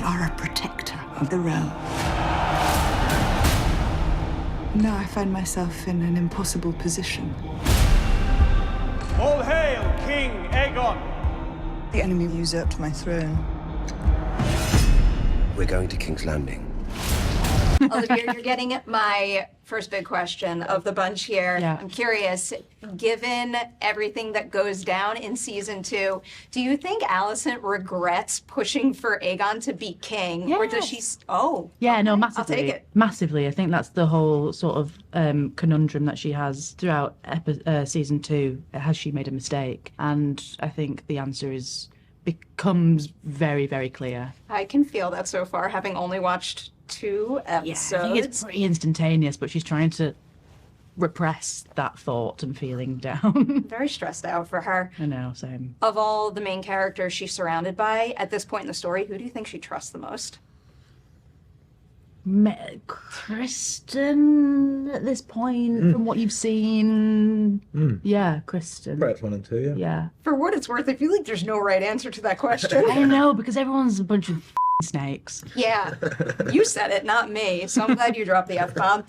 are a protector of the realm. Now I find myself in an impossible position. All hail King Aegon! The enemy usurped my throne. We're going to King's Landing. Olivia, you're getting my first big question of the bunch here. Yeah. I'm curious, given everything that goes down in season 2, do you think Alicent regrets pushing for Aegon to be king? Or does she... Yeah, no, okay, massively. I'll take it. Massively. I think that's the whole sort of conundrum that she has throughout season 2. Has she made a mistake? And I think the answer becomes very, very clear. I can feel that so far, having only watched 2 episodes. I think it's pretty instantaneous, but she's trying to repress that thought and feeling down. Very stressed out for her. I know, same. Of all the main characters she's surrounded by, at this point in the story, who do you think she trusts the most? Kristen, at this point, from what you've seen. Yeah, Kristen. Perhaps 1 and 2, yeah. Yeah. For what it's worth, I feel like there's no right answer to that question. I know, because everyone's a bunch of snakes. Yeah, you said it, not me, so I'm glad you dropped the F-bomb.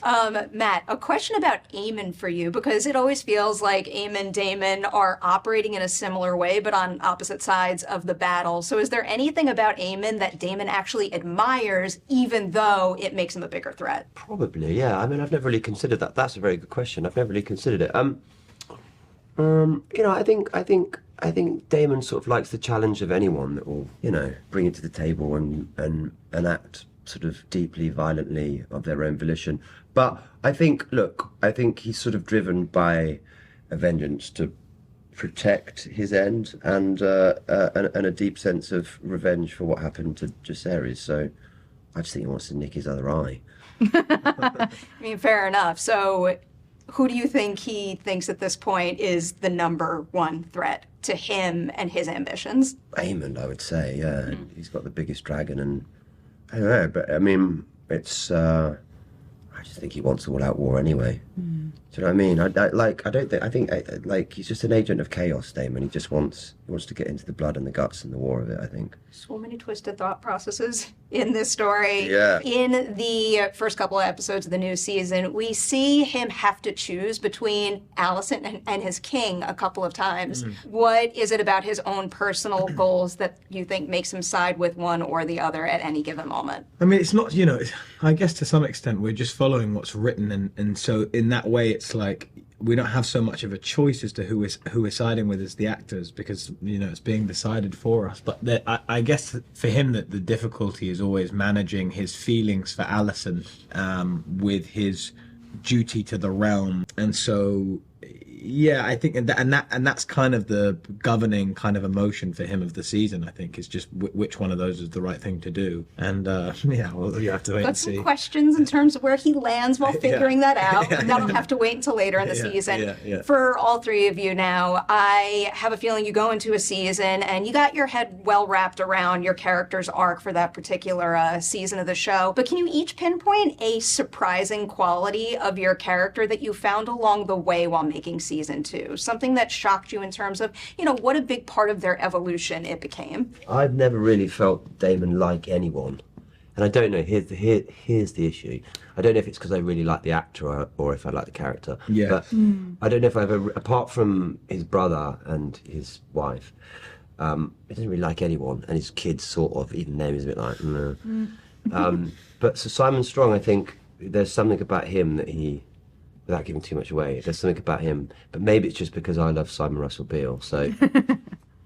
Matt, a question about Aemond for you, because it always feels like Aemond and Daemon are operating in a similar way, but on opposite sides of the battle. So is there anything about Aemond that Daemon actually admires, even though it makes him a bigger threat? Probably, yeah. I mean, I've never really considered that. That's a very good question. I've never really considered it. You know, I think Daemon sort of likes the challenge of anyone that will, you know, bring it to the table and act sort of deeply, violently of their own volition. But I think he's sort of driven by a vengeance to protect his end and a deep sense of revenge for what happened to Jacaerys. So I just think he wants to nick his other eye. I mean, fair enough. So who do you think he thinks at this point is the number one threat to him and his ambitions? Aemond, I would say, yeah. He's got the biggest dragon, and I don't know, but I mean, it's, I just think he wants all-out war anyway. Do you know what I mean? I think he's just an agent of chaos, Daemon. He wants to get into the blood and the guts and the war of it, I think. So many twisted thought processes in this story. Yeah. In the first couple of episodes of the new season, we see him have to choose between Alicent and his king a couple of times. What is it about his own personal goals that you think makes him side with one or the other at any given moment? I mean, it's not, you know, I guess to some extent we're just following what's written, and so in that way it's like we don't have so much of a choice as to who we're siding with as the actors, because, you know, it's being decided for us. But I guess for him that the difficulty is always managing his feelings for Alicent with his duty to the realm. And so, yeah, I think, and that's kind of the governing kind of emotion for him of the season, I think, is just which one of those is the right thing to do. And yeah, well, you have to wait and see. Got some questions in terms of where he lands while figuring that out. And that'll have to wait until later in the season. For all three of you now, I have a feeling you go into a season and you got your head well wrapped around your character's arc for that particular season of the show. But can you each pinpoint a surprising quality of your character that you found along the way while making season 2? Something that shocked you in terms of, you know, what a big part of their evolution it became. I've never really felt Daemon like anyone. And I don't know, here's the issue. I don't know if it's because I really like the actor or if I like the character. Yeah. But I don't know if I've ever, apart from his brother and his wife, he doesn't really like anyone. And his kids sort of, even them, is a bit like, no. But so Simon Strong, I think there's something about him that he, without giving too much away, there's something about him, but maybe it's just because I love Simon Russell Beale, so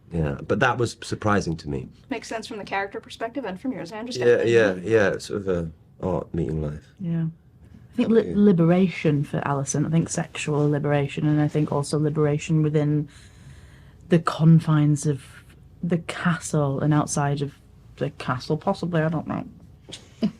yeah, but that was surprising to me. Makes sense from the character perspective and from yours, I understand. Yeah, sort of art meeting life. Yeah. I think liberation for Alicent, I think sexual liberation, and I think also liberation within the confines of the castle and outside of the castle, possibly, I don't know.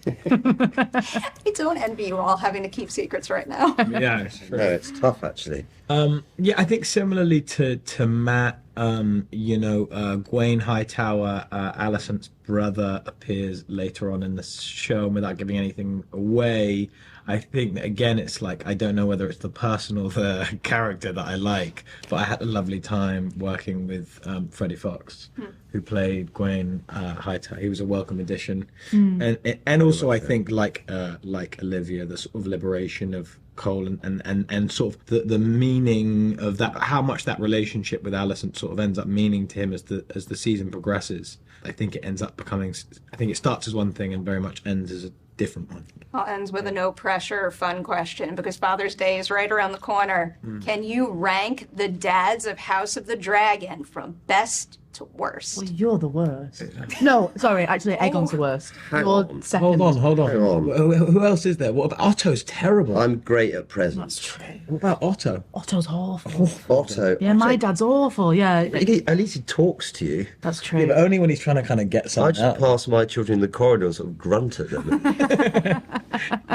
I don't envy you all having to keep secrets right now. Yeah, it's true. No, it's tough actually. Yeah, I think similarly to Matt, you know, Gwaine Hightower, Alicent's brother appears later on in the show, and without giving anything away, I think that, again, it's like, I don't know whether it's the person or the character that I like, but I had a lovely time working with Freddie Fox, who played Gwen Hightower. He was a welcome addition. And also, I think, like Olivia, the sort of liberation of Cole and sort of the meaning of that, how much that relationship with Alicent sort of ends up meaning to him as the season progresses. I think it ends up becoming, I think it starts as one thing and very much ends as a different one. Well, ends with a no pressure fun question, because Father's Day is right around the corner. Can you rank the dads of House of the Dragon from best to worst? Well, you're the worst. No, sorry, actually, Aegon's the worst. You're second. Hold on. Hang on. Who else is there? What about Otto's terrible? I'm great at presents. That's true. What about Otto? Otto's awful. Otto. Yeah, my dad's awful, yeah. At least he talks to you. That's true. Yeah, but only when he's trying to kind of get I something just out pass my children in the corridor and sort of grunt at them.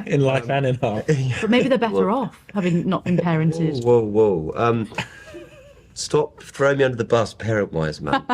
in life and in art. But maybe they're better off, having not been parented. Whoa. Stop throwing me under the bus, parent-wise, man.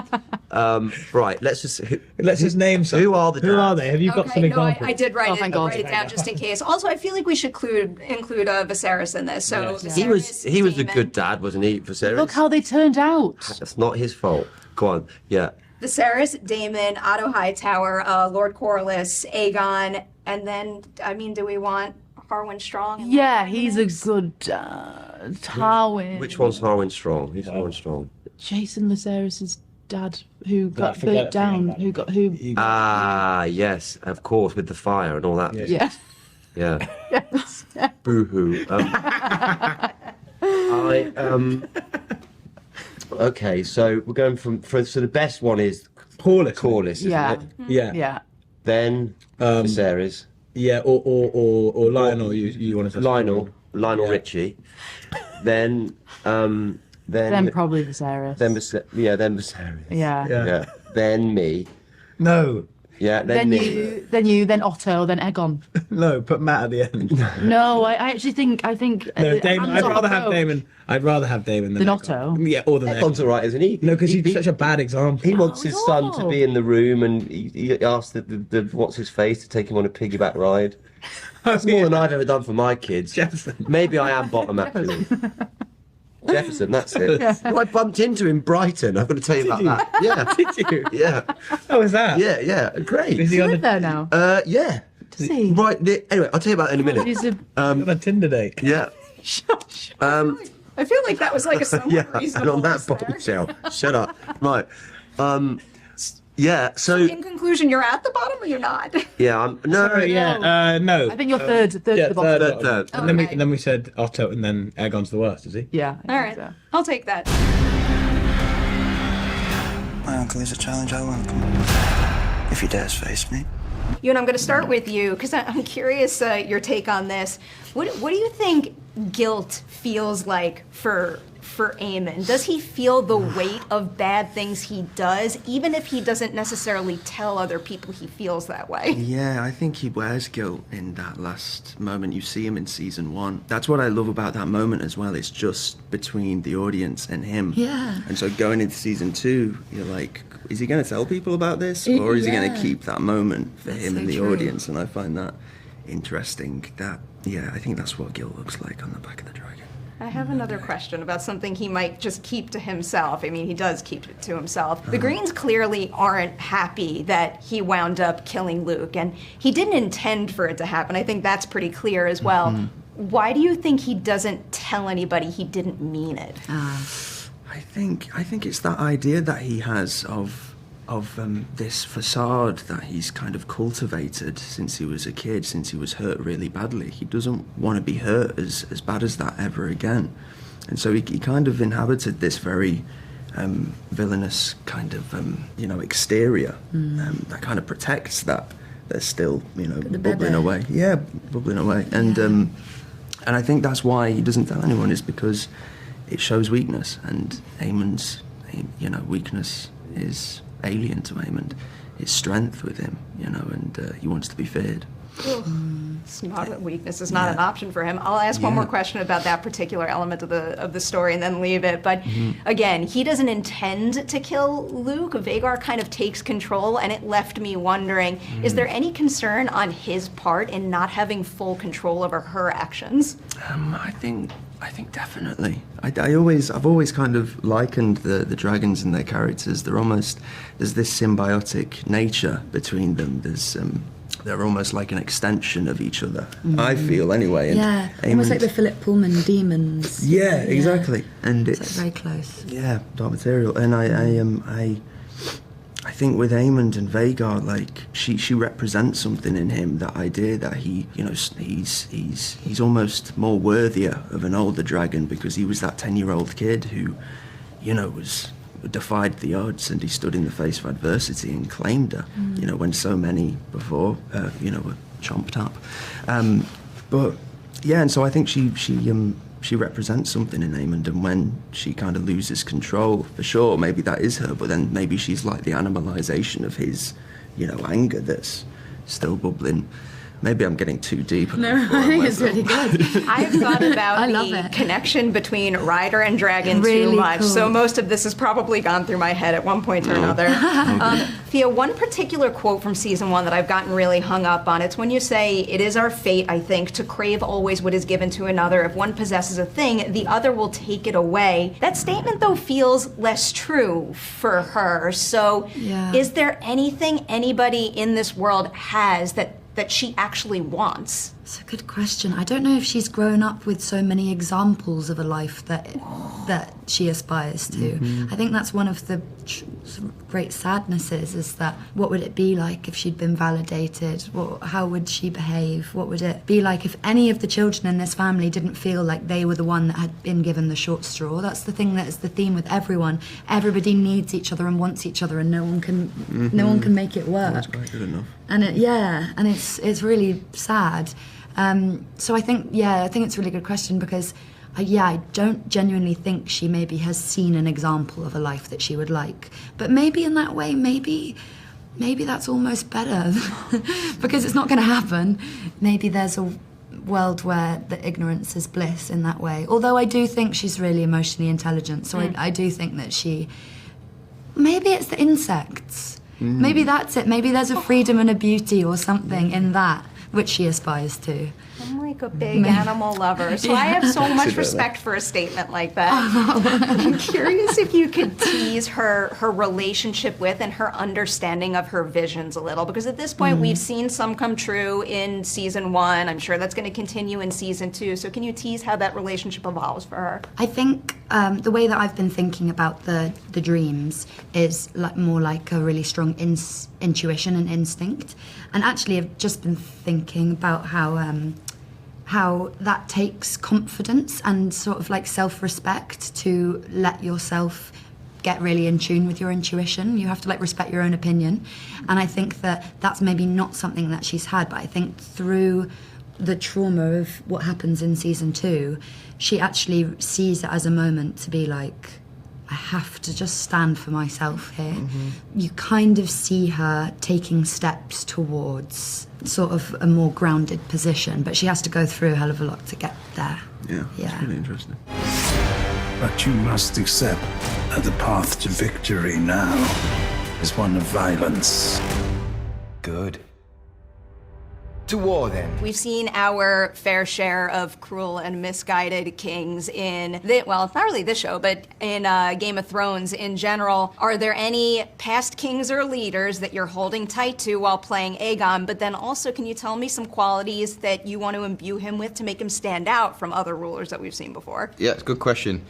Right, let's just name some. Who are the dads? Who are they? Have you got some No, examples? I did write it God. down just in case. Also, I feel like we should include Viserys in this. So He was a Daemon. good dad, wasn't he, Viserys? Look how they turned out. That's not his fault. Go on, yeah. Viserys, Daemon, Otto Hightower, Lord Corlys, Aegon, and then, I mean, do we want Harwin Strong? Yeah, he's a good Tywin. Which one's Harwin Strong? Who's Harwin Strong? Jason Viserys' dad, who got forget burnt down, who Ah, yes, of course, with the fire and all that. yeah. Yeah. Yes. Boo-hoo. Okay, so we're going so the best one is Corlys, isn't Yeah. it? Yeah. Yeah. Then Viserys. Yeah, or Lionel, you want to say? Lionel Richie. Then Probably Viserys. then Viserys. Yeah. Yeah. Then me. No, Yeah, then me. Then Otto, then Aegon. no, put Matt at the end. No, I actually think No, Damon. I'd rather have Damon. I'd rather have Damon than Than Egon. Otto? Yeah, or than Egon's all right, isn't he? No, because he's such a bad example. He wants he's his son to awful. be in the room, and he asked the what's his face to take him on a piggyback ride. That's more than I've ever done for my kids. Jefferson. Maybe I am bottom actually. Jefferson, that's it. Well, I bumped into him in Brighton. I've got to tell you about that. Yeah. Did you? Yeah. How was that? Yeah. Great. Is he on live there now. Yeah. Does he? Right. Anyway, I'll tell you about that in a minute. He's a on a Tinder date? Yeah. I feel like that was like a somewhat Yeah. And reasonable on that list there. bombshell, shut up. Right. Yeah. So In conclusion, you're at the bottom or you're not? yeah. No. Oh, yeah. No. I think you're third yeah, at the bottom. Third. And then we said Otto, and then Aegon's the worst, is he? Yeah. I All think right, so. I'll take that. My uncle is a challenge I welcome. If he dares face me. Ewan, I'm going to start with you because I'm curious your take on this. What do you think guilt feels like for Aemond? Does he feel the weight of bad things he does, even if he doesn't necessarily tell other people he feels that way? Yeah, I think he wears guilt in that last moment. You see him in season 1. That's what I love about that moment as well. It's just between the audience and him. Yeah. And so going into season 2, you're like, is he going to tell people about this? Or is he going to keep that moment for him and the audience? And I find that interesting. I think that's what guilt looks like on the back of the dragon. I have another question about something he might just keep to himself. I mean, he does keep it to himself. The Greens clearly aren't happy that he wound up killing Luke, and he didn't intend for it to happen. I think that's pretty clear as well. Why do you think he doesn't tell anybody he didn't mean it? I think it's that idea that he has of this facade that he's kind of cultivated since he was a kid, since he was hurt really badly. He doesn't want to be hurt as bad as that ever again. And so he kind of inhabited this very villainous kind of, exterior that kind of protects that. They're still, bubbling away. Yeah, bubbling away. And I think that's why he doesn't tell anyone, is because it shows weakness. And Aemond's, weakness is alien to Aemond. It's strength with him, and he wants to be feared. It's not a weakness. It's not an option for him. I'll ask one more question about that particular element of the story and then leave it. But again, he doesn't intend to kill Luke. Vhagar kind of takes control, and it left me wondering: is there any concern on his part in not having full control over her actions? I think definitely. I've always kind of likened the dragons and their characters. There's this symbiotic nature between them. They're almost like an extension of each other. I feel anyway. And almost like the Philip Pullman demons. Yeah, exactly. And it's like very close. Yeah, dark material. And I think with Aemond and Vhagar, like she represents something in him. That idea that he, he's almost more worthier of an older dragon because he was that 10-year-old kid who, was defied the odds, and he stood in the face of adversity and claimed her. When so many before, were chomped up. But yeah, and so I think she represents something in Aemond, and when she kind of loses control, for sure, maybe that is her, but then maybe she's like the animalization of his, anger that's still bubbling. Maybe I'm getting too deep. No, I think it's really good. I've thought about the connection between Rider and Dragon too much, so most of this has probably gone through my head at one point or another. Phia, one particular quote from season 1 that I've gotten really hung up on, it's when you say, "It is our fate, I think, to crave always what is given to another. If one possesses a thing, the other will take it away." That statement, though, feels less true for her. So is there anything anybody in this world has that she actually wants? It's a good question. I don't know if she's grown up with so many examples of a life that she aspires to. I think that's one of the great sadnesses, is that what would it be like if she'd been validated? How would she behave? What would it be like if any of the children in this family didn't feel like they were the one that had been given the short straw? That's the thing that is the theme with everyone. Everybody needs each other and wants each other, and no one can make it work. That's quite good enough. And it's really sad. So I think it's a really good question, because I don't genuinely think she maybe has seen an example of a life that she would like. But maybe in that way, maybe that's almost better because it's not going to happen. Maybe there's a world where the ignorance is bliss in that way. Although I do think she's really emotionally intelligent, so I do think that maybe it's the insects. Maybe that's it. Maybe there's a freedom and a beauty or something in that which she aspires to. I'm like a big animal lover, so I have so much respect for a statement like that. I'm curious if you could tease her relationship with and her understanding of her visions a little, because at this point we've seen some come true in season 1. I'm sure that's going to continue in season 2. So can you tease how that relationship evolves for her? I think the way that I've been thinking about the dreams is more like a really strong intuition and instinct. And actually, I've just been thinking about how that takes confidence and sort of like self-respect to let yourself get really in tune with your intuition. You have to respect your own opinion. And I think that that's maybe not something that she's had, but I think through the trauma of what happens in season 2, she actually sees it as a moment to be like, I have to just stand for myself here. You kind of see her taking steps towards sort of a more grounded position, but she has to go through a hell of a lot to get there. Yeah, it's really interesting. But you must accept that the path to victory now is one of violence. Good. To war, then. We've seen our fair share of cruel and misguided kings in, not really this show, but in Game of Thrones in general. Are there any past kings or leaders that you're holding tight to while playing Aegon? But then also, can you tell me some qualities that you want to imbue him with to make him stand out from other rulers that we've seen before? Yeah, it's a good question.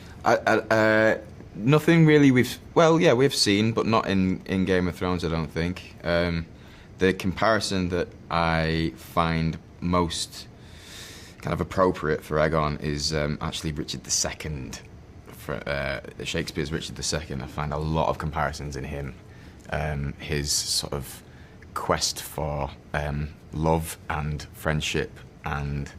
Nothing really we've seen, but not in Game of Thrones, I don't think. The comparison that I find most kind of appropriate for Aegon is actually Richard II. For Shakespeare's Richard II, I find a lot of comparisons in him. His sort of quest for love and friendship and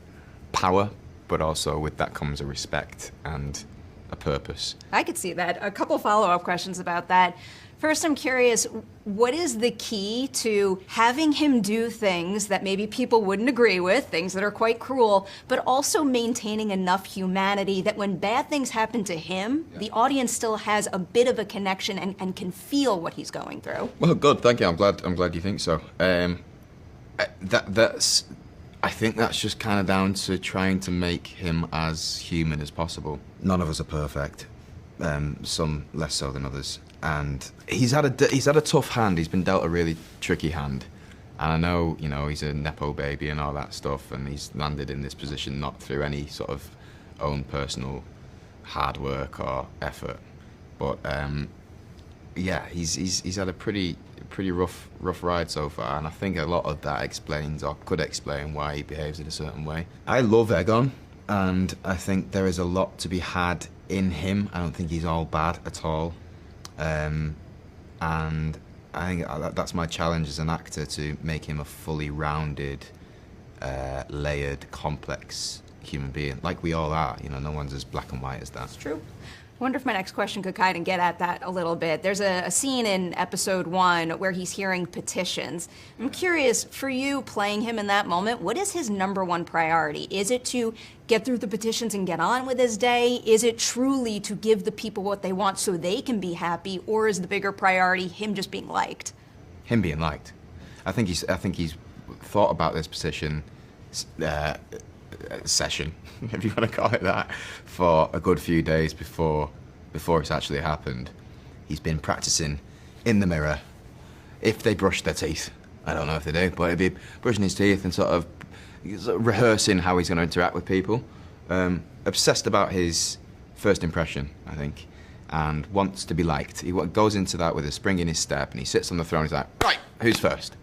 power, but also with that comes a respect and a purpose. I could see that. A couple follow-up questions about that. First, I'm curious, what is the key to having him do things that maybe people wouldn't agree with, things that are quite cruel, but also maintaining enough humanity that when bad things happen to him, the audience still has a bit of a connection and can feel what he's going through? Well, good, thank you. I'm glad you think so. I think that's just kind of down to trying to make him as human as possible. None of us are perfect. Some less so than others. And he's had a tough hand. He's been dealt a really tricky hand. And I know, you know, he's a Nepo baby and all that stuff, and he's landed in this position not through any sort of own personal hard work or effort. But yeah, he's had a pretty rough ride so far, and I think a lot of that explains or could explain why he behaves in a certain way. I love Aegon, and I think there is a lot to be had in him. I don't think he's all bad at all. And I think that's my challenge as an actor, to make him a fully rounded, layered, complex human being, like we all are. You know, no one's as black and white as that. That's true. I wonder if my next question could kind of get at that a little bit. There's a scene in episode 1 where he's hearing petitions. I'm curious, for you playing him in that moment, what is his #1 priority? Is it to get through the petitions and get on with his day? Is it truly to give the people what they want so they can be happy? Or is the bigger priority him just being liked? Him being liked. I think he's thought about this session, if you want to call it that, for a good few days before it's actually happened. He's been practicing in the mirror. If they brush their teeth, I don't know if they do, but he'd be brushing his teeth and sort of rehearsing how he's going to interact with people. Obsessed about his first impression, I think, and wants to be liked. He goes into that with a spring in his step, and he sits on the throne. He's like, right, who's first?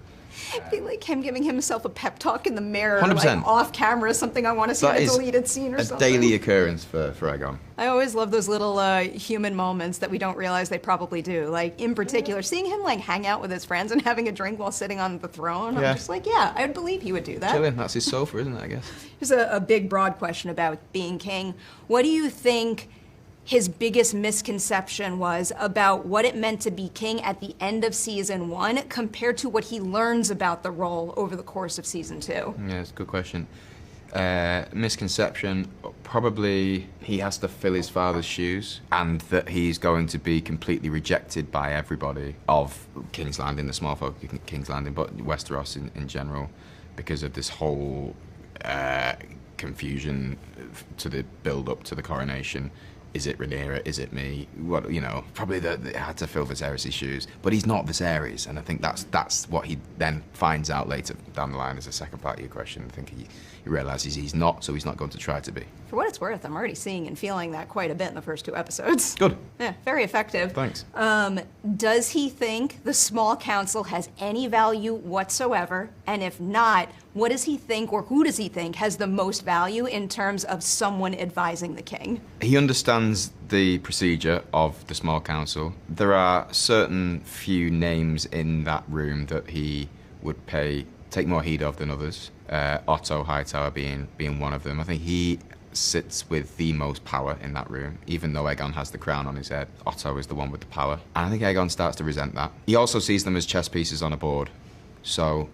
I feel like him giving himself a pep talk in the mirror, 100%. like off camera, something I want to see in a deleted scene or something. A daily occurrence for Aegon. I always love those little human moments that we don't realize they probably do. Like, in particular, seeing him like hang out with his friends and having a drink while sitting on the throne. Yeah. I'm just like, yeah, I would believe he would do that. Chilling, that's his sofa, isn't it, I guess? Here's a big, broad question about being king. What do you think his biggest misconception was about what it meant to be king at the end of season 1 compared to what he learns about the role over the course of season 2? Yeah, it's a good question. Misconception, probably he has to fill his father's shoes, and that he's going to be completely rejected by everybody of King's Landing, the small folk of King's Landing, but Westeros in general, because of this whole confusion to the build-up to the coronation. Is it Rhaenyra? Is it me? What, you know, probably they had to fill Viserys' shoes, but he's not Viserys, and I think that's what he then finds out later down the line as a second part of your question. I think he realises he's not, so he's not going to try to be. For what it's worth, I'm already seeing and feeling that quite a bit in the first 2 episodes. Good. Yeah, very effective. Thanks. Does he think the small council has any value whatsoever? And if not, what does he think, or who does he think has the most value in terms of someone advising the king? He understands the procedure of the small council. There are certain few names in that room that he would take more heed of than others. Otto Hightower being one of them. I think he sits with the most power in that room. Even though Aegon has the crown on his head, Otto is the one with the power. And I think Aegon starts to resent that. He also sees them as chess pieces on a board. So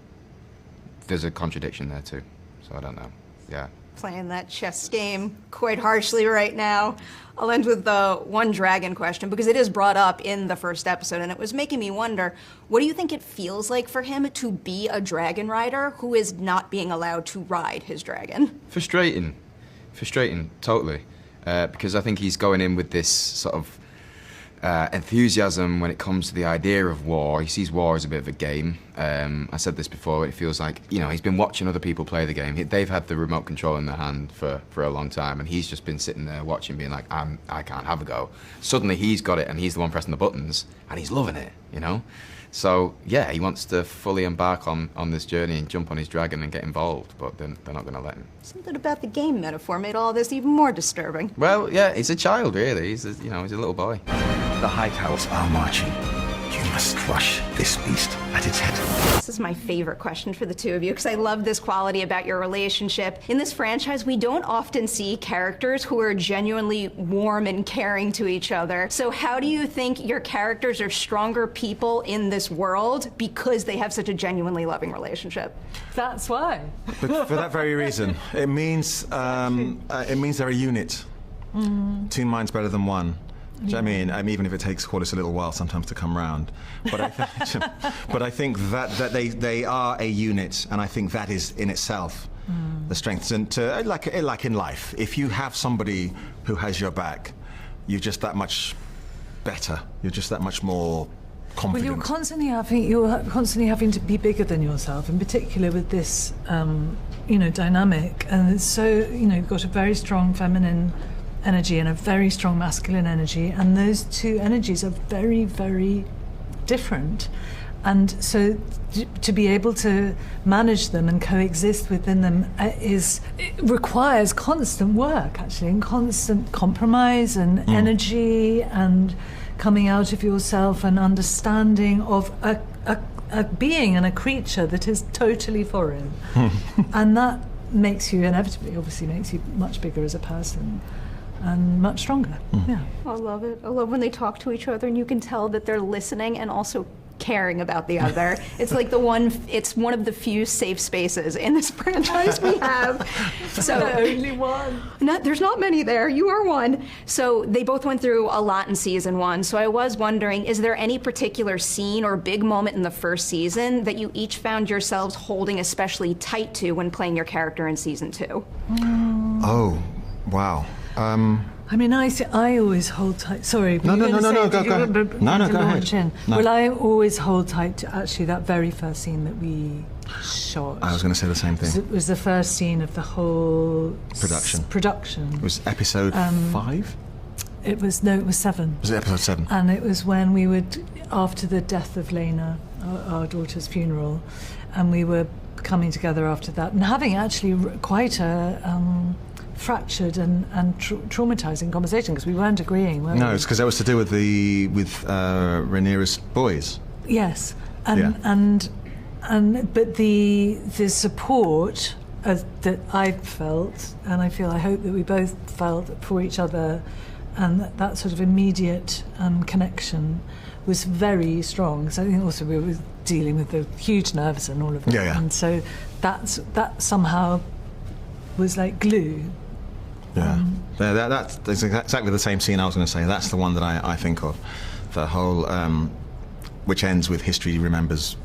there's a contradiction there too. So I don't know. Yeah. Playing that chess game quite harshly right now. I'll end with the one dragon question, because it is brought up in the first episode, and it was making me wonder, what do you think it feels like for him to be a dragon rider who is not being allowed to ride his dragon? Frustrating, totally. Because I think he's going in with this sort of enthusiasm when it comes to the idea of war. He sees war as a bit of a game. I said this before, it feels like, you know, he's been watching other people play the game. They've had the remote control in their hand for a long time, and he's just been sitting there watching, being like, I can't have a go. Suddenly he's got it, and he's the one pressing the buttons, and he's loving it, you know? So, yeah, he wants to fully embark on this journey and jump on his dragon and get involved, but they're not going to let him. Something about the game metaphor made all this even more disturbing. Well, yeah, he's a child, really. He's a little boy. The Hightowers are marching. You must crush this beast. at its head. This is my favorite question for the two of you because I love this quality about your relationship. In this franchise, we don't often see characters who are genuinely warm and caring to each other. So how do you think your characters are stronger people in this world because they have such a genuinely loving relationship? That's why. But for that very reason, it means they're a unit. Two minds better than one. Do you know what I mean? Even if it takes Corliss a little while sometimes to come round. But I think that they are a unit, and I think that is in itself the strength. And like in life, if you have somebody who has your back, you're just that much better. You're just that much more confident. Well, you're constantly having to be bigger than yourself, in particular with this, dynamic. And it's so, you've got a very strong feminine energy and a very strong masculine energy, and those two energies are very, very different. And so to be able to manage them and coexist within them it requires constant work, actually, and constant compromise and energy and coming out of yourself and understanding of a being and a creature that is totally foreign. And that makes you, inevitably, obviously, makes you much bigger as a person. And much stronger. Yeah. I love it. I love when they talk to each other and you can tell that they're listening and also caring about the other. It's like it's one of the few safe spaces in this franchise we have. So only one. There's not many there. You are one. So they both went through a lot in season 1. So I was wondering, is there any particular scene or big moment in the first season that you each found yourselves holding especially tight to when playing your character in season 2? Oh, wow. I mean, I always hold tight. Sorry. No, go ahead. No, go ahead. No. Well, I always hold tight to actually that very first scene that we shot. I was going to say the same thing. It was the first scene of the whole production. It was episode 5? It was 7. Was it episode 7? And it was when we would, after the death of Lena, our daughter's funeral, and we were coming together after that and having actually quite a fractured and traumatizing conversation because we weren't agreeing. No, it's because that was to do with Rhaenyra's boys. Yes, but the support that I felt, and I hope that we both felt for each other, and that sort of immediate connection was very strong. So I think also we were dealing with the huge nerves and all of that, and so that somehow was like glue. Yeah, that's exactly the same scene I was going to say. That's the one that I think of. The whole, which ends with history remembers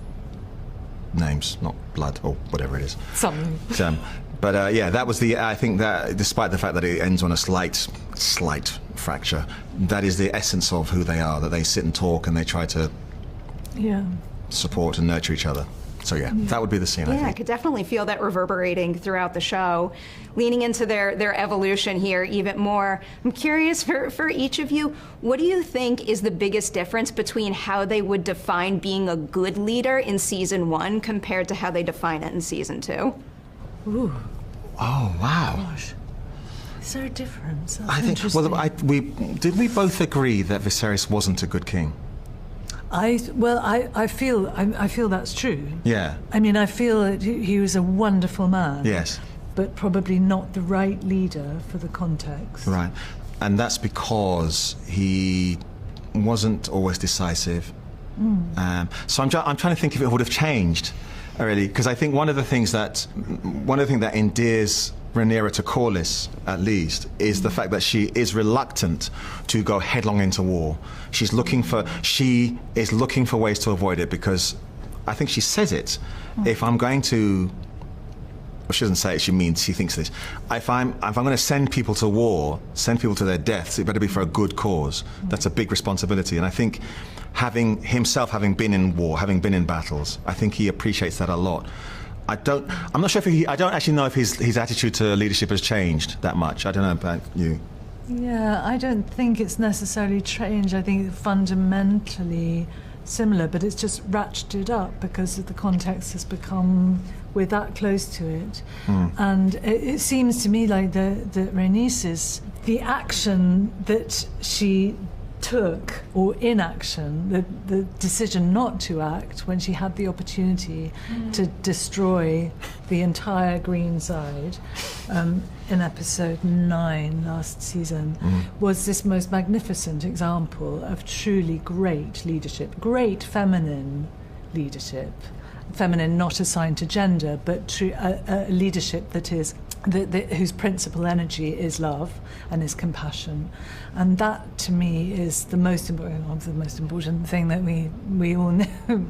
names, not blood, or whatever it is. Something. But that was I think that despite the fact that it ends on a slight fracture, that is the essence of who they are, that they sit and talk and they try to support and nurture each other. So that would be the scene, I think. I could definitely feel that reverberating throughout the show, leaning into their evolution here even more. I'm curious, for each of you, what do you think is the biggest difference between how they would define being a good leader in season 1 compared to how they define it in season 2? Ooh. Oh, wow. Gosh. Is there a difference? That's I think, did we both agree that Viserys wasn't a good king? I feel that's true. Yeah. I mean, I feel that he was a wonderful man. Yes. But probably not the right leader for the context. Right. And that's because he wasn't always decisive. So I'm trying to think if it would have changed, really, because I think one of the things that endears Rhaenyra to Corlys, at least, is the fact that she is reluctant to go headlong into war. She is looking for ways to avoid it, because I think she says it. If I'm going to, well, she doesn't say it, she thinks this. If I'm going to send people to war, send people to their deaths, it better be for a good cause. That's a big responsibility. And I think having been in war, having been in battles, I think he appreciates that a lot. I'm not sure if I don't actually know if his attitude to leadership has changed that much. I don't know about you. Yeah, I don't think it's necessarily changed. I think it's fundamentally similar, but it's just ratcheted up because the context has become, we're that close to it. And it seems to me like that Rhaenys, the action that she took, or inaction, the decision not to act when she had the opportunity to destroy the entire green side in episode 9 last season, was this most magnificent example of truly great leadership, great feminine leadership. Feminine not assigned to gender, but a leadership that is whose principal energy is love and is compassion, and that to me is the most important thing that we all know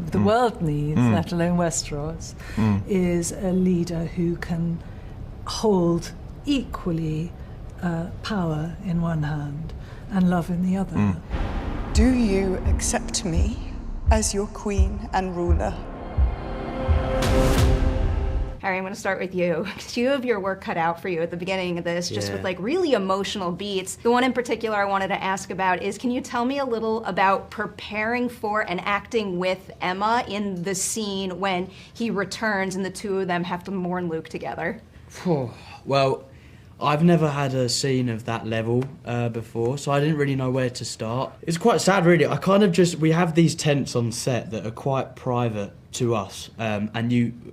the world needs, let alone Westeros, is a leader who can hold equally power in one hand and love in the other. Do you accept me as your queen and ruler? Perri, I'm going to start with you. You have your work cut out for you at the beginning of this, just with like really emotional beats. The one in particular I wanted to ask about is, can you tell me a little about preparing for and acting with Emma in the scene when he returns and the two of them have to mourn Luke together? Well, I've never had a scene of that level before, so I didn't really know where to start. It's quite sad, really. We have these tents on set that are quite private to us, and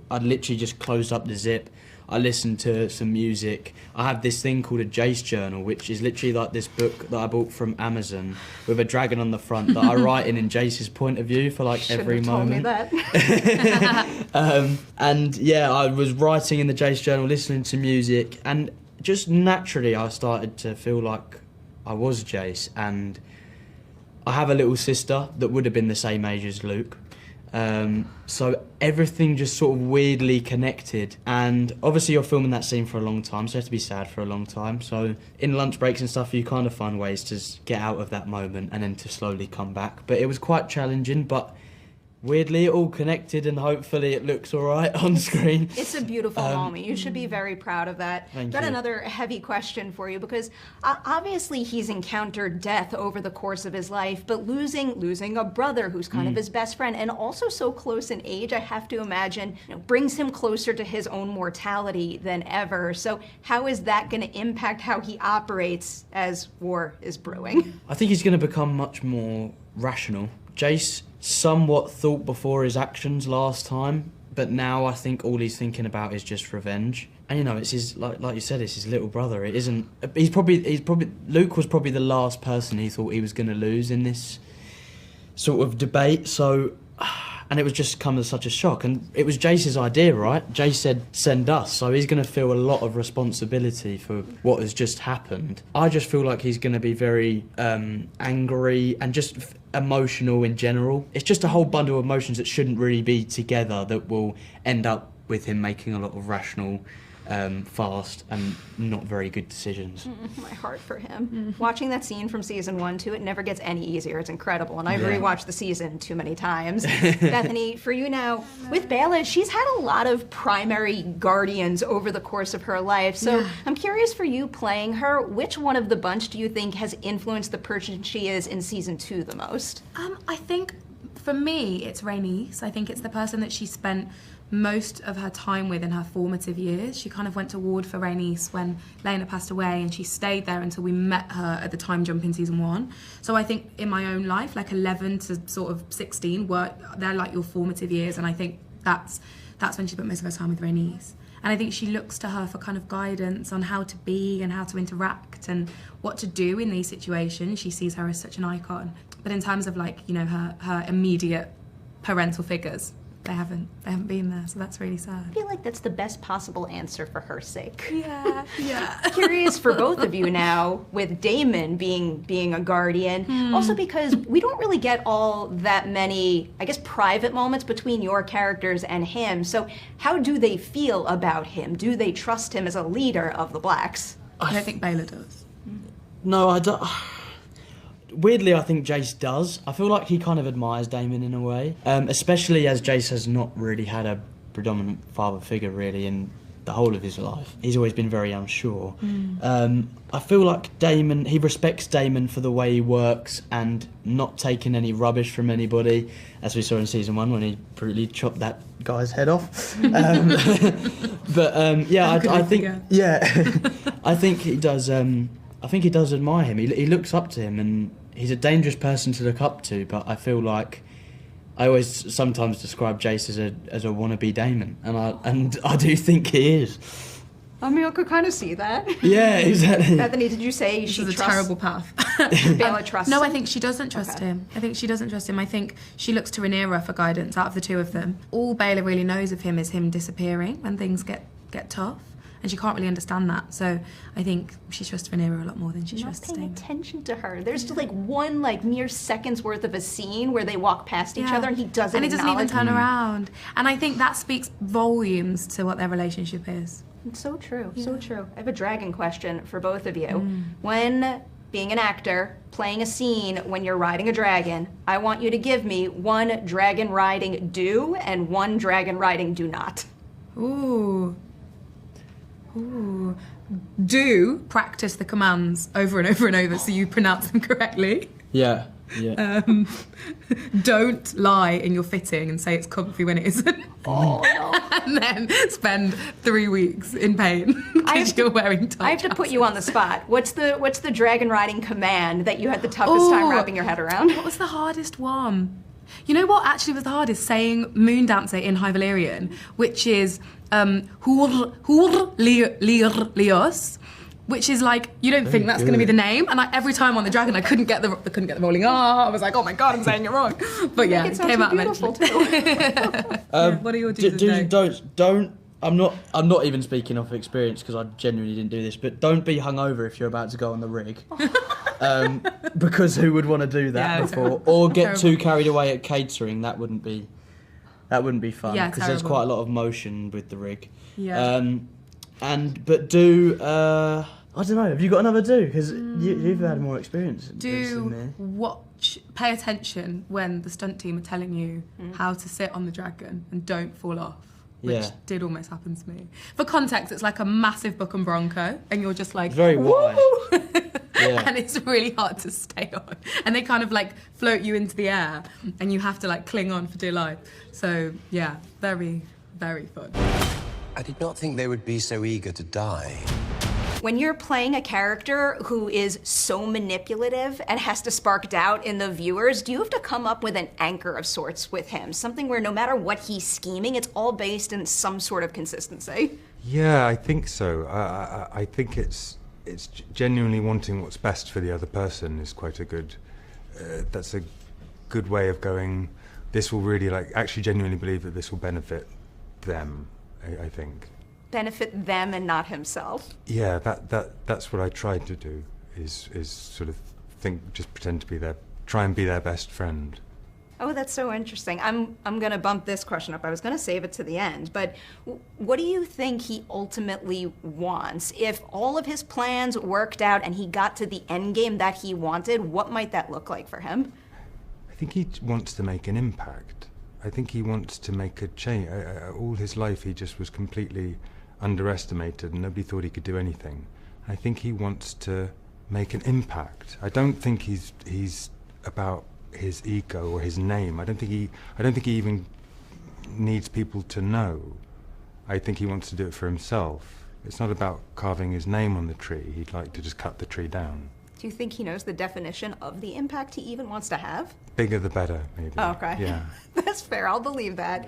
I literally just closed up the zip. I listened to some music. I have this thing called a Jace journal, which is literally like this book that I bought from Amazon with a dragon on the front that I write in Jace's point of view for like every moment. Shouldn't have told me that. And yeah, I was writing in the Jace journal, listening to music, and just naturally I started to feel like I was Jace. And I have a little sister that would have been the same age as Luke. So everything just sort of weirdly connected, and obviously you're filming that scene for a long time, so you have to be sad for a long time. So in lunch breaks and stuff, you kind of find ways to get out of that moment and then to slowly come back. But it was quite challenging, but weirdly it all connected, and hopefully it looks all right on screen. It's a beautiful moment. You should be very proud of that. Got another heavy question for you, because obviously he's encountered death over the course of his life, but losing a brother who's kind of his best friend and also so close in age, I have to imagine, brings him closer to his own mortality than ever. So how is that going to impact how he operates as war is brewing? I think he's going to become much more rational. Jace somewhat thought before his actions last time, but now I think all he's thinking about is just revenge. And it's his, like you said, it's his little brother. It isn't. Luke was probably the last person he thought he was going to lose in this sort of debate. So, and it was just come as such a shock. And it was Jace's idea, right? Jace said, "Send us." So he's going to feel a lot of responsibility for what has just happened. I just feel like he's going to be very angry and just emotional in general. It's just a whole bundle of emotions that shouldn't really be together that will end up with him making a lot of rational, fast and not very good decisions. My heart for him. Watching that scene from season 1 too, it never gets any easier. It's incredible, and I've rewatched the season too many times. Bethany, for you now, with Bella, she's had a lot of primary guardians over the course of her life. So I'm curious, for you playing her, which one of the bunch do you think has influenced the person she is in season 2 the most? I think for me, it's Rhaenys. I think it's the person that she spent most of her time with in her formative years. She kind of went to ward for Rhaenys when Laena passed away, and she stayed there until we met her at the time jump in season 1. So I think in my own life, like 11 to sort of 16, they're like your formative years, and I think that's when she spent most of her time with Rhaenys. And I think she looks to her for kind of guidance on how to be and how to interact and what to do in these situations. She sees her as such an icon. But in terms of her immediate parental figures, they haven't been there, so that's really sad. I feel like that's the best possible answer for her sake. Yeah. Curious for both of you now, with Daemon being a guardian, also because we don't really get all that many, I guess, private moments between your characters and him. So how do they feel about him? Do they trust him as a leader of the Blacks? I don't think Baylor does. No, I don't. Weirdly, I think Jace does. I feel like he kind of admires Daemon in a way, especially as Jace has not really had a predominant father figure really in the whole of his life. He's always been very unsure. I feel like he respects Daemon for the way he works and not taking any rubbish from anybody, as we saw in season 1 when he brutally chopped that guy's head off. But I think I think he does. I think he does admire him. He looks up to him, and he's a dangerous person to look up to, but I feel like I always sometimes describe Jace as a wannabe Daemon, and I do think he is. I mean, I could kind of see that. Yeah, exactly. Bethany, did you say this she is a trusts... terrible path. Bella trusts No, him? I think she doesn't trust him. I think she doesn't trust him. I think she looks to Rhaenyra for guidance out of the two of them. All Baela really knows of him is him disappearing when things get tough, and she can't really understand that. So I think she trusts Rhaenyra a lot more than she trusts Not paying Daemon. attention to her. There's just like one mere seconds worth of a scene where they walk past each other and he doesn't And he doesn't even acknowledge turn around. And I think that speaks volumes to what their relationship is. It's so true, so true. I have a dragon question for both of you. When being an actor, playing a scene when you're riding a dragon, I want you to give me one dragon riding do and one dragon riding do not. Ooh. Do practice the commands over and over and over so you pronounce them correctly. Yeah. Don't lie in your fitting and say it's comfy when it isn't. Oh, no. And then spend 3 weeks in pain because you're wearing tight I have to put you on the spot. What's the dragon riding command that you had the toughest time wrapping your head around? What was the hardest one? You know what actually was the hardest? Saying Moon Dancer in High Valyrian, which is Hur Lios, which is like, you don't think that's going to be the name, and every time on the dragon I couldn't get the rolling R. I was like, oh my god, I'm saying it wrong. But yeah, it came out eventually. What are your do's and don't. I'm not even speaking off experience because I genuinely didn't do this, but don't be hungover if you're about to go on the rig. Because who would want to do that before? Or get too carried away at catering. That wouldn't be fun. Yeah, because there's quite a lot of motion with the rig. Yeah. But do I don't know. Have you got another do? Because you've had more experience. Do watch, pay attention when the stunt team are telling you how to sit on the dragon and don't fall off. Which did almost happen to me. For context, it's like a massive book and bronco, and you're just like very wide. And it's really hard to stay on. And they kind of like float you into the air, and you have to like cling on for dear life. So yeah, very, very fun. I did not think they would be so eager to die. When you're playing a character who is so manipulative and has to spark doubt in the viewers, do you have to come up with an anchor of sorts with him? Something where no matter what he's scheming, it's all based in some sort of consistency? Yeah, I think so. I think it's genuinely wanting what's best for the other person is quite a good, that's a good way of going, this will really actually genuinely believe that this will benefit them, I think. Benefit them and not himself. Yeah, that's what I tried to do. Is sort of just pretend to be try and be their best friend. Oh, that's so interesting. I'm gonna bump this question up. I was gonna save it to the end, but what do you think he ultimately wants? If all of his plans worked out and he got to the end game that he wanted, what might that look like for him? I think he wants to make an impact. I think he wants to make a change. All his life he just was completely underestimated and nobody thought he could do anything. I think he wants to make an impact. I don't think he's about his ego or his name. I don't think he even needs people to know. I think he wants to do it for himself. It's not about carving his name on the tree. He'd like to just cut the tree down. Do you think he knows the definition of the impact he even wants to have? Bigger the better, maybe. Oh, okay. Yeah. That's fair. I'll believe that.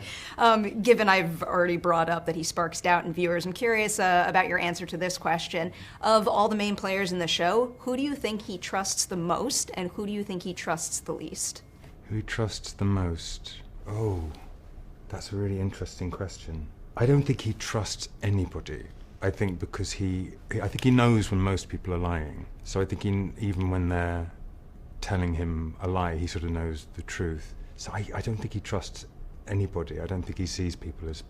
Given I've already brought up that he sparks doubt in viewers, I'm curious about your answer to this question. Of all the main players in the show, who do you think he trusts the most, and who do you think he trusts the least? Who trusts the most? Oh, that's a really interesting question. I don't think he trusts anybody. I think because I think he knows when most people are lying. So I think even when they're telling him a lie, he sort of knows the truth. So I don't think he trusts anybody. I don't think he sees people as,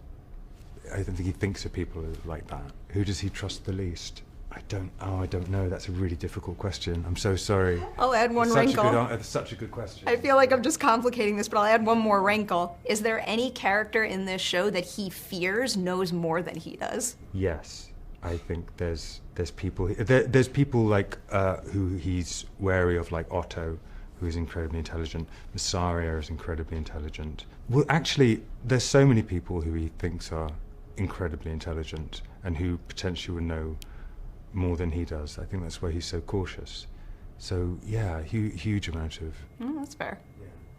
I don't think he thinks of people like that. Who does he trust the least? I don't know. That's a really difficult question. I'm so sorry. I'll add one wrinkle. It's such a good question. I feel like I'm just complicating this, but I'll add one more wrinkle. Is there any character in this show that he fears knows more than he does? Yes. I think there's people there's people like who he's wary of, like Otto, who is incredibly intelligent. Massaria is incredibly intelligent. Well, actually, there's so many people who he thinks are incredibly intelligent and who potentially would know more than he does. I think that's why he's so cautious. So yeah, huge amount of. That's fair.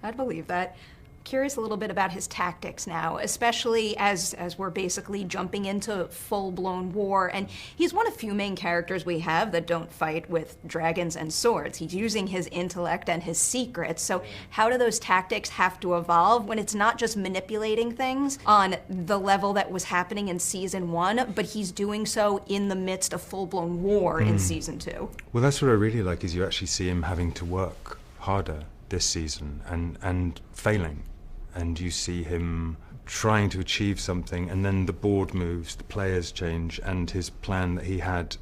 I'd believe that. Curious a little bit about his tactics now, especially as we're basically jumping into full-blown war. And he's one of few main characters we have that don't fight with dragons and swords. He's using his intellect and his secrets. So how do those tactics have to evolve when it's not just manipulating things on the level that was happening in season 1, but he's doing so in the midst of full-blown war in season 2? Well, that's what I really like, is you actually see him having to work harder this season and failing. And you see him trying to achieve something, and then the board moves, the players change, and his plan that he had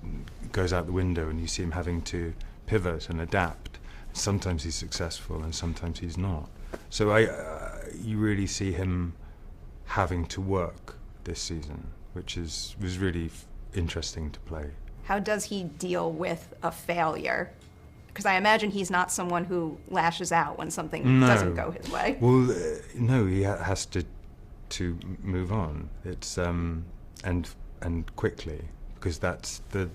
goes out the window, and you see him having to pivot and adapt. Sometimes he's successful, and sometimes he's not. So you really see him having to work this season, which was really interesting to play. How does he deal with a failure? Because I imagine he's not someone who lashes out when something doesn't go his way. Well, no, he has to move on. It's and quickly, because that's the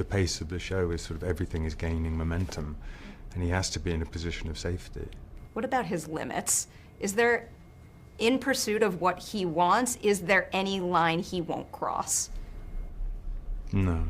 pace of the show. Is sort of everything is gaining momentum, and he has to be in a position of safety. What about his limits? Is there, in pursuit of what he wants, is there any line he won't cross? No.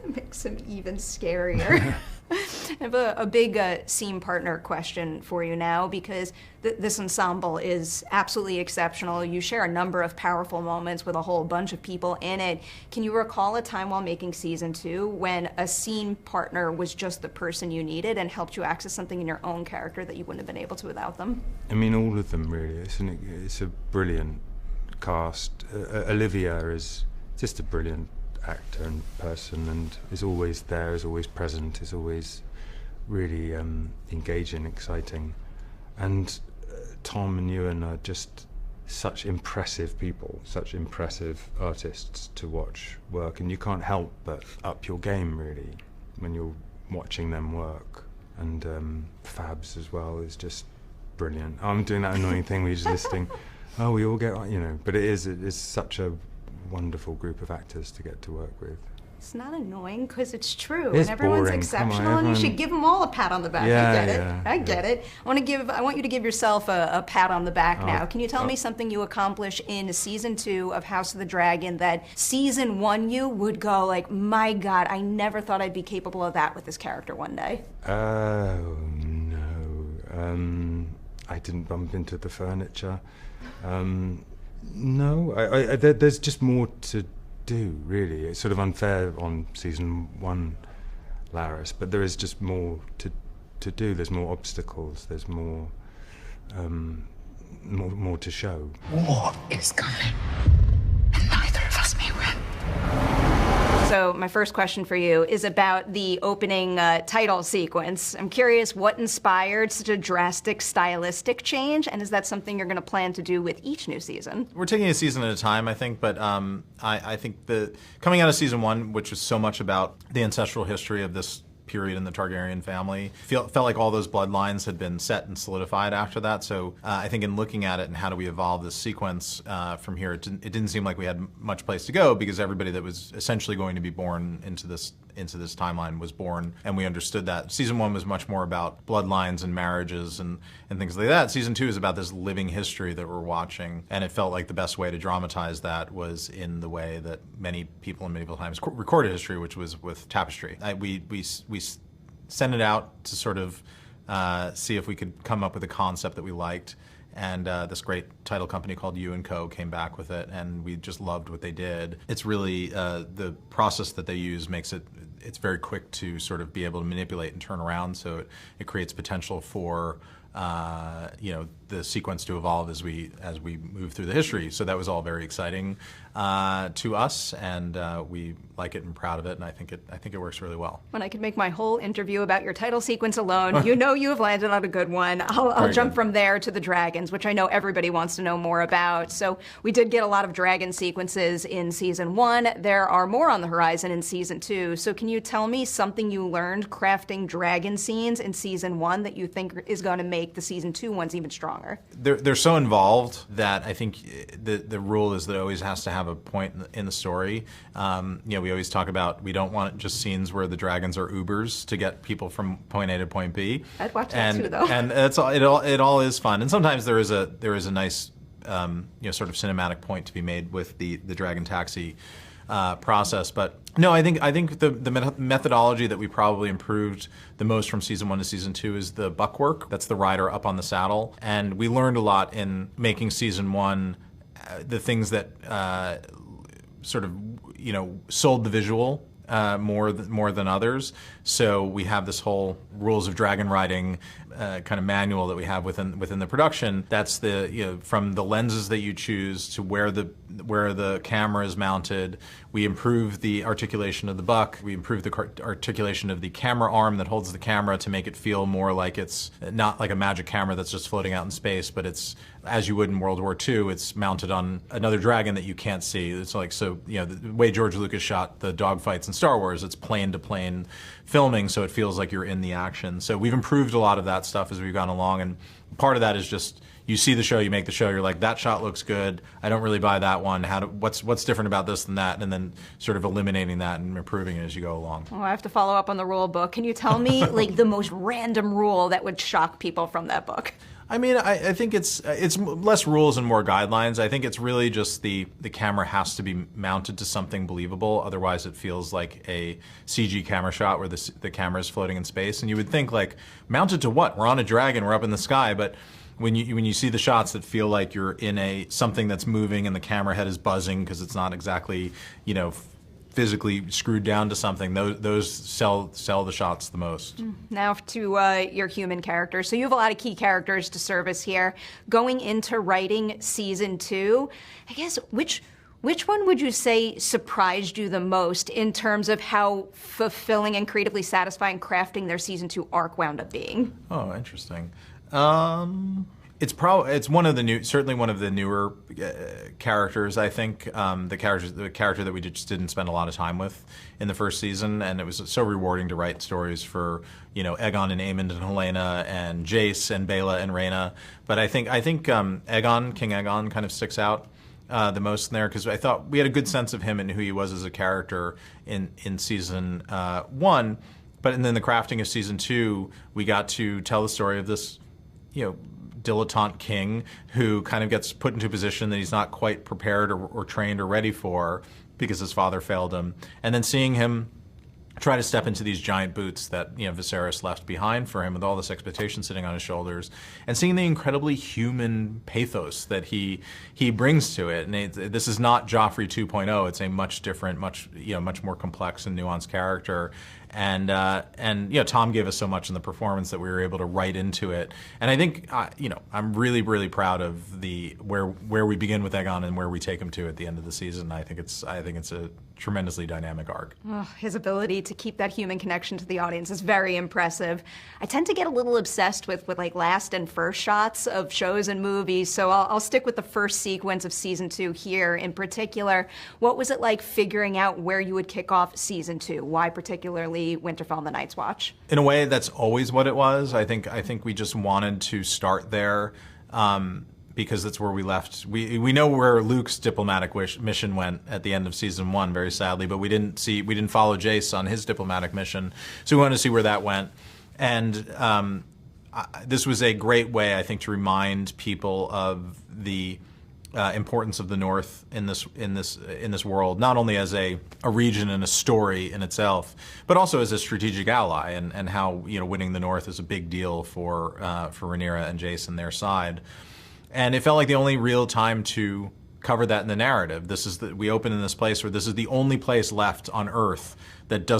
Makes him even scarier. I have a big scene partner question for you now, because this ensemble is absolutely exceptional. You share a number of powerful moments with a whole bunch of people in it. Can you recall a time while making season 2 when a scene partner was just the person you needed and helped you access something in your own character that you wouldn't have been able to without them? I mean, all of them really. It's a brilliant cast. Olivia is just a brilliant actor and person, and is always there, is always present, is always really engaging, exciting. And Tom and Ewan are just such impressive people, such impressive artists to watch work, and you can't help but up your game really when you're watching them work. And Fabs as well is just brilliant. I'm doing that annoying thing where you're just listening. Oh, we all get, but it is such a wonderful group of actors to get to work with. It's not annoying, because it's true, it's and everyone's boring. exceptional, and you should give them all a pat on the back. Yeah, I get it. I want you to give yourself a pat on the back now. Can you tell me something you accomplish in season 2 of House of the Dragon that season 1 you would go like, my God, I never thought I'd be capable of that with this character one day? Oh no, I didn't bump into the furniture. No, there's just more to do, really. It's sort of unfair on season 1, Laris, but there is just more to do. There's more obstacles. There's more to show. War is coming, and neither of us may win. So my first question for you is about the opening title sequence. I'm curious what inspired such a drastic stylistic change, and is that something you're going to plan to do with each new season? We're taking a season at a time, I think, but I think coming out of season 1, which was so much about the ancestral history of this period in the Targaryen family, felt like all those bloodlines had been set and solidified after that. So I think in looking at it and how do we evolve this sequence from here, it didn't seem like we had much place to go, because everybody that was essentially going to be born into this timeline was born, and we understood that. Season 1 was much more about bloodlines and marriages and things like that. Season 2 is about this living history that we're watching, and it felt like the best way to dramatize that was in the way that many people in medieval times recorded history, which was with tapestry. We sent it out to sort of see if we could come up with a concept that we liked. And this great title company called Ewan Co. came back with it, and we just loved what they did. It's really, the process that they use makes it's very quick to sort of be able to manipulate and turn around, so it creates potential for the sequence to evolve as we move through the history. So that was all very exciting to us, and we like it and proud of it, and I think it works really well. When I could make my whole interview about your title sequence alone, you know you have landed on a good one. I'll jump from there to the dragons, which I know everybody wants to know more about. So we did get a lot of dragon sequences in season 1. There are more on the horizon in season 2. So can you tell me something you learned crafting dragon scenes in season 1 that you think is going to make make the season 2 ones even stronger. They're so involved that I think the rule is that it always has to have a point in the story. We always talk about we don't want just scenes where the dragons are Ubers to get people from point A to point B. I'd watch that too, though. And it all is fun. And sometimes there is a nice sort of cinematic point to be made with the dragon taxi process. But no, I think the methodology that we probably improved the most from season 1 to season 2 is the buck work. That's the rider up on the saddle. And we learned a lot in making season 1 the things that sold the visual more than others. So we have this whole rules of dragon riding kind of manual that we have within the production. That's from the lenses that you choose to where the camera is mounted. We improve the articulation of the buck. We improve the articulation of the camera arm that holds the camera to make it feel more like it's not like a magic camera that's just floating out in space, but it's, as you would in World War II, it's mounted on another dragon that you can't see. It's like, so, the way George Lucas shot the dogfights in Star Wars, it's plane-to-plane filming, so it feels like you're in the action. So we've improved a lot of that stuff as we've gone along, and part of that is just, you see the show, you make the show, you're like, that shot looks good, I don't really buy that one, what's different about this than that, and then sort of eliminating that and improving it as you go along. Oh, I have to follow up on the rule book. Can you tell me like the most random rule that would shock people from that book? I mean, I think it's less rules and more guidelines. I think it's really just the camera has to be mounted to something believable. Otherwise, it feels like a CG camera shot where the camera is floating in space. And you would think, like, mounted to what? We're on a dragon. We're up in the sky. But when you see the shots that feel like you're in something that's moving and the camera head is buzzing because it's not exactly, physically screwed down to something, those sell the shots the most. Now to your human characters. So you have a lot of key characters to service here. Going into writing season 2, I guess which one would you say surprised you the most in terms of how fulfilling and creatively satisfying crafting their season 2 arc wound up being? Oh, interesting. It's certainly one of the newer characters. I think the character that we just didn't spend a lot of time with in the first season, and it was so rewarding to write stories for Aegon and Aemond and Helena and Jace and Bela and Rhaena. But I think King Aegon, kind of sticks out the most in there because I thought we had a good sense of him and who he was as a character in season 1. But then the crafting of season 2, we got to tell the story of this, dilettante king who kind of gets put into a position that he's not quite prepared or trained or ready for because his father failed him. And then seeing him try to step into these giant boots that Viserys left behind for him with all this expectation sitting on his shoulders, and seeing the incredibly human pathos that he brings to it. And this is not Joffrey 2.0. It's a much different, much more complex and nuanced character. And Tom gave us so much in the performance that we were able to write into it. And I think I'm really, really proud of where we begin with Aegon and where we take him to at the end of the season. I think it's a tremendously dynamic arc. Oh, his ability to keep that human connection to the audience is very impressive. I tend to get a little obsessed with like last and first shots of shows and movies, so I'll stick with the first sequence of season 2 here in particular. What was it like figuring out where you would kick off season 2? Why particularly Winterfell and the Night's Watch? In a way, that's always what it was. I think we just wanted to start there. Because that's where we left. We know where Luke's diplomatic mission went at the end of season 1, very sadly, but we didn't follow Jace on his diplomatic mission, so we wanted to see where that went. And this was a great way, I think, to remind people of the importance of the North in this world, not only as a region and a story in itself, but also as a strategic ally, and how winning the North is a big deal for Rhaenyra and Jace and their side. And it felt like the only real time to cover that in the narrative. We open in this place where this is the only place left on Earth that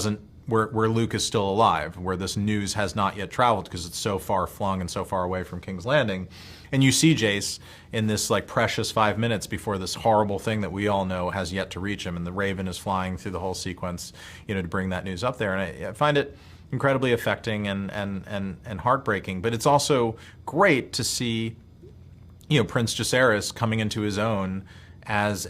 where Luke is still alive, where this news has not yet traveled because it's so far flung and so far away from King's Landing. And you see Jace in this like precious 5 minutes before this horrible thing that we all know has yet to reach him, and the Raven is flying through the whole sequence, to bring that news up there. And I find it incredibly affecting and heartbreaking. But it's also great to see Prince Jacaerys coming into his own as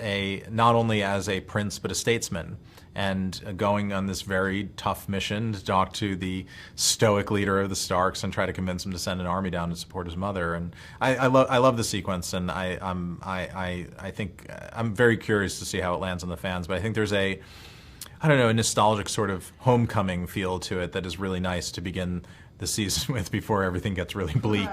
not only as a prince but a statesman, and going on this very tough mission to talk to the stoic leader of the Starks and try to convince him to send an army down to support his mother. And I love the sequence, and I think I'm very curious to see how it lands on the fans. But I think there's a nostalgic sort of homecoming feel to it that is really nice to begin the season with before everything gets really bleak.